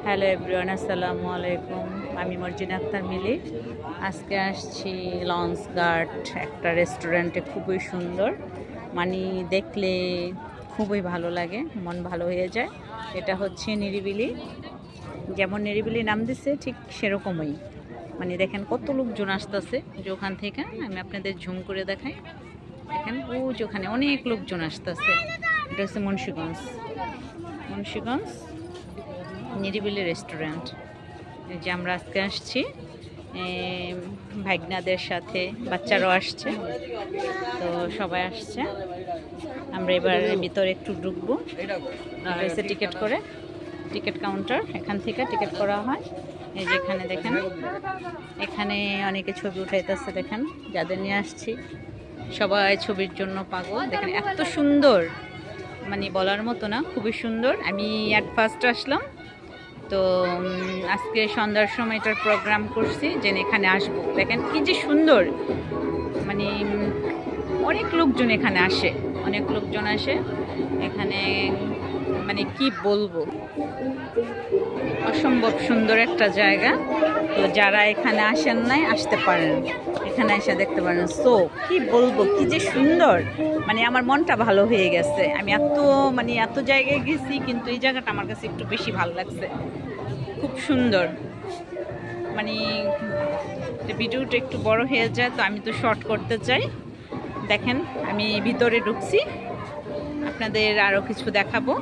Hello everyone, আসসালামু আলাইকুম। আমি মর্জিনা আক্তার মিলি। আজকে আসছি লঞ্চ গার্ড একটা রেস্টুরেন্টে, খুবই সুন্দর, মানে দেখলে খুবই ভালো লাগে, মন ভালো হয়ে যায়। এটা হচ্ছে নিরিবিলি, যেমন নিরিবিলি নাম দিচ্ছে ঠিক সেরকমই। মানে দেখেন কত লোকজন আসতেছে যে ওখান থেকে। আমি আপনাদের ঝুম করে দেখাই, দেখেন ও যে ওখানে অনেক লোকজন আসতেছে। এটা হচ্ছে মুন্সিগঞ্জ নিরিবিলি রেস্টুরেন্ট। যে আমরা আজকে আসছি ভাগনাদের সাথে, বাচ্চারাও আসছে, তো সবাই আসছে। আমরা এবার ভিতরে একটু ঢুকবো। এসে টিকিট করে, টিকিট কাউন্টার, এখান থেকে টিকিট করা হয়। এই যে এখানে দেখেন, এখানে অনেকে ছবি উঠাইতেছে। দেখেন যাদের নিয়ে আসছি সবাই ছবির জন্য পাগল। দেখেন এত সুন্দর, মানে বলার মতো না, খুবই সুন্দর। আমি অ্যাট ফার্স্ট আসলাম, তো আজকে সন্ধ্যার সময় এটার প্রোগ্রাম করছি যে এখানে আসবো। দেখেন কি যে সুন্দর, মানে অনেক লোকজন এখানে আসে, অনেক লোকজন আসে এখানে, মানে কি বলবো, অসম্ভব সুন্দর একটা জায়গা। তো যারা এখানে আসেন নাই, আসতে পারেন, এখানে এসে দেখতে পারেন। সো কি বলবো, কি যে সুন্দর, মানে আমার মনটা ভালো হয়ে গেছে। আমি এত জায়গায় গেছি, কিন্তু এই জায়গাটা আমার কাছে একটু বেশি ভালো লাগছে। খুব সুন্দর, মানে ভিডিওটা একটু বড় হয়ে যায়, তো আমি তো শর্ট করতে চাই। দেখেন আমি ভিতরে ঢুকছি, আপনাদের আরও কিছু দেখাবো।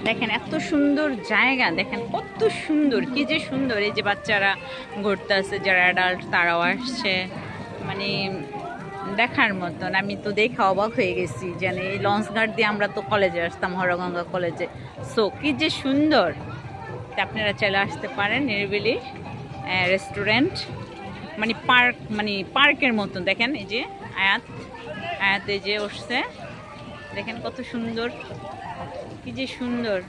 দেখেন এত সুন্দর জায়গা, দেখেন কত সুন্দর, কি যে সুন্দর। এই যে বাচ্চারা ঘুরতে আসছে, যারা অ্যাডাল্ট তারাও আসছে, মানে দেখার মতন। আমি তো দেখে অবাক হয়ে গেছি, যেন এই লঞ্চ গার্ড দিয়ে আমরা তো কলেজে আসতাম, হরগঙ্গা কলেজে। সো কি যে সুন্দর। আপনারা চলে আসতে পারেন নিরিবিলি রেস্টুরেন্ট, মানে পার্ক, মানে পার্কের মতন। দেখেন এই যে আয়াত এই যে উঠছে, দেখেন কত সুন্দর, কি যে সুন্দর।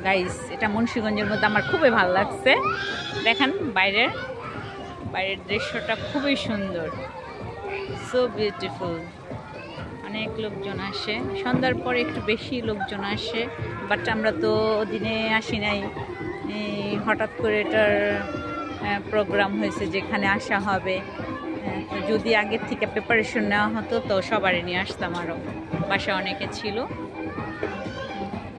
গাইস, এটা মুন্সিগঞ্জের মধ্যে আমার খুবই ভালো লাগছে। দেখেন বাইরের দৃশ্যটা খুবই সুন্দর, সো বিউটিফুল। অনেক লোকজন আসে, সন্ধ্যার পরে একটু বেশি লোকজন আসে, বাট আমরা তো দিনে আসি নাই, হঠাৎ করে এটার প্রোগ্রাম হয়েছে যেখানে আসা হবে। যদি আগের থেকে প্রিপারেশন নেওয়া হতো তো সবারই নিয়ে আসতাম, আরও বাসা অনেকে ছিল।